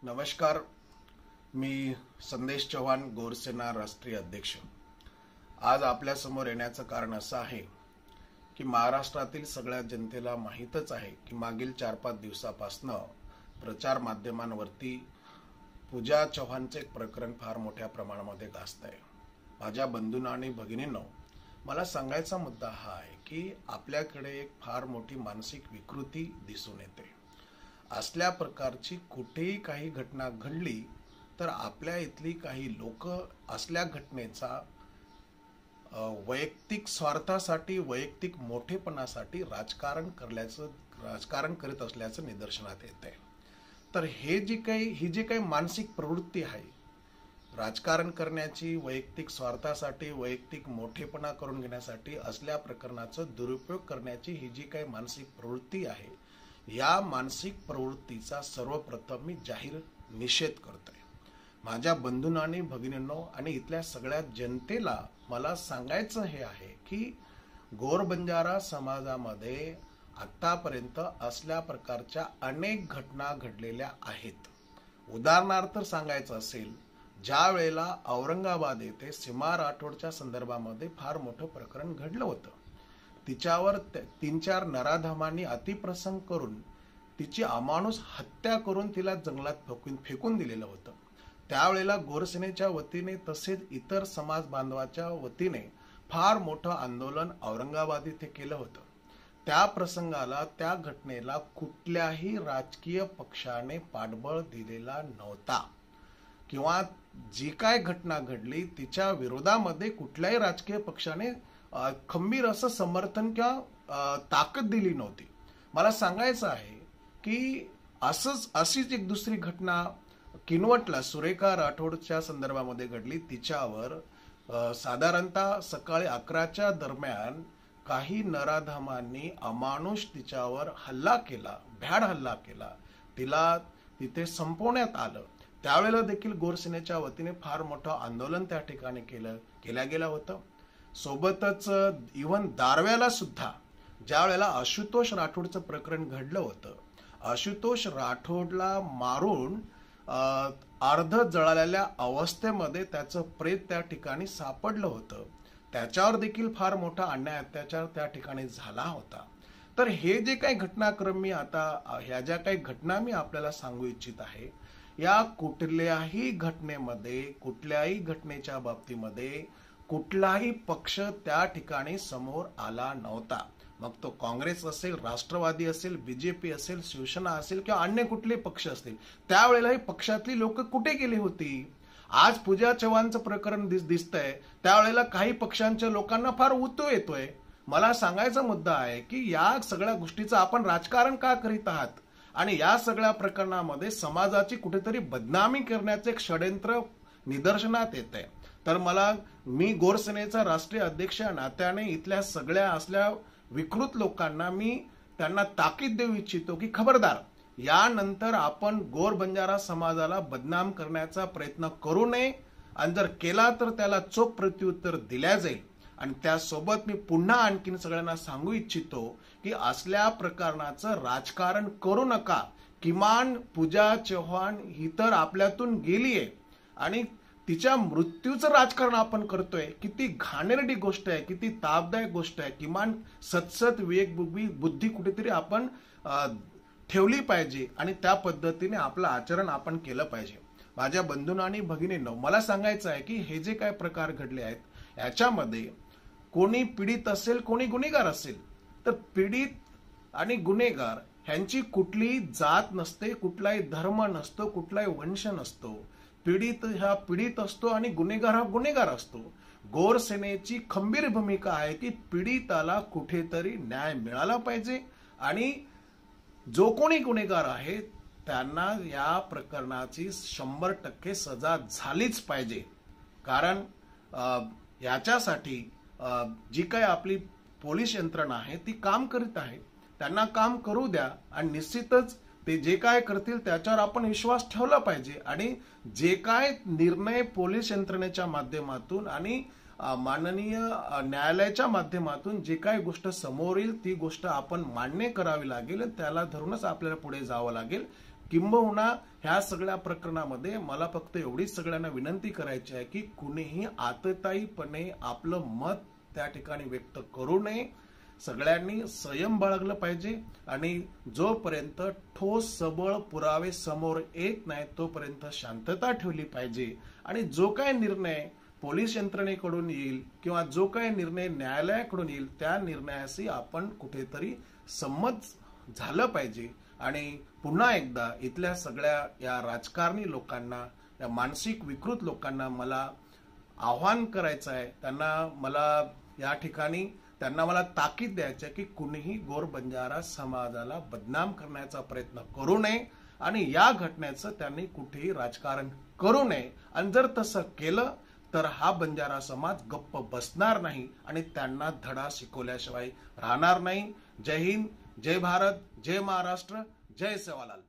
नमस्कार. मी संदेश चव्हाण, गोरसेना राष्ट्रीय अध्यक्ष. आज आपल्या समोर येण्याचं कारण असं आहे की महाराष्ट्रातील सगळ्या जनतेला माहीतच आहे की मागील 4-5 दिवसापासून प्रचार माध्यमांवरती पूजा चव्हाणचे एक प्रकरण फार मोठ्या प्रमाणामध्ये गाजत आहे. माझ्या बंधूंनो आणि भगिनींनो, मला सांगायचा मुद्दा हा आहे की आपल्याकडे एक फार मोठी मानसिक विकृती दिसून येते. असल्या प्रकारची कुठेही काही घटना घडली तर आपल्या इथली काही लोक असल्या घटनेचा वैयक्तिक स्वार्थासाठी, वैयक्तिक मोठेपणासाठी राजकारण करीत असल्याचं निदर्शनात येते. तर ही जी काही मानसिक प्रवृत्ती आहे, राजकारण करण्याची, वैयक्तिक स्वार्थासाठी, वैयक्तिक मोठेपणा करून घेण्यासाठी असल्या प्रकरणाचा दुरुपयोग करण्याची ही जी काही मानसिक प्रवृत्ती आहे, या मानसिक प्रवृत्तीचा सर्वप्रथम मी जाहीर निषेध करतोय. माझ्या बंधूंनो आणि भगिनींनो आणि इथल्या सगळ्या जनतेला मला सांगायचं हे आहे की गोरबंजारा समाजामध्ये आतापर्यंत असल्या प्रकारच्या अनेक घटना घडलेल्या आहेत. उदाहरणार्थ सांगायचं असेल, ज्या वेळेला औरंगाबाद येथे सीमा राठोडच्या संदर्भामध्ये फार मोठं प्रकरण घडलं होतं, तिच्यावर 3-4 नराधमांनी अतिप्रसंग करून तिची अमानुष हत्या करून तिला जंगलात फेकून दिलेलं होतं. त्यावेळेला गोरसेनेच्या वतीने तसेच इतर समाज बांधवाच्या वतीने फार मोठं आंदोलन औरंगाबाद येथे केलं होतं. त्या प्रसंगाला, त्या घटनेला कुठल्याही राजकीय पक्षाने पाठबळ दिलेला नव्हता किंवा जी काय घटना घडली तिच्या विरोधामध्ये कुठल्याही राजकीय पक्षाने खंबीर असं समर्थन किंवा ताकद दिली नव्हती. मला सांगायचं आहे की अशीच एक दुसरी घटना किनवटला सुरेखा राठोडच्या संदर्भामध्ये घडली. तिच्यावर साधारणतः सकाळी 11च्या दरम्यान काही नराधमांनी अमानुष तिच्यावर हल्ला केला, भ्याड हल्ला केला. तिला तिथे संपवण्यात आलं. त्यावेळेला देखील गोरसेनेच्या वतीने फार मोठं आंदोलन त्या ठिकाणी केल्या गेलं होतं. सोबतच इव्हन दारव्याला सुद्धा ज्या वेळेला आशुतोष राठोडचं प्रकरण घडलं होतं, आशुतोष राठोडला मारून अर्ध जळालेल्या अवस्थेमध्ये त्याचं प्रेत त्या ठिकाणी सापडलं होतं. त्याच्यावर देखील फार मोठा अन्याय अत्याचार त्या ठिकाणी झाला होता. तर हे जे काही घटनाक्रम ह्या ज्या काही घटना मी आपल्याला सांगू इच्छित आहे, या कुठल्याही घटनेमध्ये, कुठल्याही घटनेच्या बाबतीमध्ये कुठलाही पक्ष त्या ठिकाणी समोर आला नव्हता. मग तो काँग्रेस असेल, राष्ट्रवादी असेल, बीजेपी असेल, शिवसेना असेल किंवा अन्य कुठले पक्ष असतील, त्यावेळेला पक्षातली लोक कुठे गेली होती? आज पूजा चव्हाणचं प्रकरण दिसतंय, त्यावेळेला काही पक्षांच्या लोकांना फार उतू येतोय. मला सांगायचा मुद्दा आहे की या सगळ्या गोष्टीचं आपण राजकारण का करीत आहात आणि या सगळ्या प्रकरणामध्ये समाजाची कुठेतरी बदनामी करण्याचे एक षड्यंत्र निदर्शनात येत आहे. तर मी गोरसेनेचा राष्ट्रीय अध्यक्ष या नात्याने इथल्या सगळ्या असल्या विकृत लोकांना मी त्यांना ताकीद देऊ इच्छितो की खबरदार, यानंतर आपण गोरबंजारा समाजाला बदनाम करण्याचा प्रयत्न करू नये आणि जर केला तर त्याला चोख प्रत्युत्तर दिल्या जाईल. आणि त्यासोबत मी पुन्हा आणखीन सगळ्यांना सांगू इच्छितो की असल्या प्रकरणाचं राजकारण करू नका. किमान पूजा चव्हाण ही तर आपल्यातून गेलीये आणि तिच्या मृत्यूचं राजकारण आपण करतोय. किती घाणेरडी गोष्ट आहे, किती तापदायक गोष्ट आहे. किमान सतसत विवेक बुद्धी कुठेतरी आपण ठेवली पाहिजे आणि त्या पद्धतीने आपलं आचरण आपण केलं पाहिजे. माझ्या बंधूंनो आणि भगिनींनो, मला सांगायचं आहे की हे जे काही प्रकार घडले आहेत याच्यामध्ये कोणी पीडित असेल, कोणी गुन्हेगार असेल, तर पीडित आणि गुन्हेगार ह्यांची कुठलीही जात नसते, कुठलाही धर्म नसतो, कुठलाही वंश नसतो. पीडित हा पीडित असतो आणि गुन्हेगार हा गुन्हेगार असतो. गोरसेनेची खंबीर भूमिका आहे की पीडिताला कुठेतरी न्याय मिळाला पाहिजे आणि जो कोणी गुन्हेगार आहे त्यांना या प्रकरणाची 100% सजा झालीच पाहिजे. कारण याच्यासाठी जी काही आपली पोलीस यंत्रणा आहे ती काम करीत आहे. त्यांना काम करू द्या आणि निश्चितच ते जे काय करतील त्याच्यावर आपण विश्वास ठेवला पाहिजे आणि जे काय निर्णय पोलीस यंत्रणेच्या माध्यमातून आणि माननीय न्यायालयाच्या माध्यमातून जे काही गोष्ट समोर येईल ती गोष्ट आपण मान्य करावी लागेल. त्याला धरूनच आपल्याला पुढे जावं लागेल. किंबहुना ह्या सगळ्या प्रकरणामध्ये मला फक्त एवढीच सगळ्यांना विनंती करायची आहे की कुणीही आतताईपणे आपलं मत त्या ठिकाणी व्यक्त करू नये. सगळ्यांनी संयम बाळगलं पाहिजे आणि जोपर्यंत ठोस सबळ पुरावे समोर येत नाही तोपर्यंत शांतता ठेवली पाहिजे. आणि जो काय निर्णय पोलीस यंत्रणेकडून येईल किंवा जो काही निर्णय न्यायालयाकडून येईल त्या निर्णयाशी आपण कुठेतरी संमत झालं पाहिजे. आणि पुन्हा एकदा इथल्या सगळ्या या राजकारणी लोकांना, या मानसिक विकृत लोकांना मला आव्हान करायचं आहे, त्यांना मला ताकीद द्यायची आहे की कुणीही गोर बंजारा समाजाला बदनाम करण्याचा प्रयत्न करू नये आणि या घटनेचं त्यांनी कुठेही राजकारण करू नये. आणि जर तसं केलं तर हा बंजारा समाज गप्प बसणार नाही आणि त्यांना धडा शिकवल्याशिवाय राहणार नाही. जय हिंद, जय भारत, जय महाराष्ट्र, जय सेवालाल.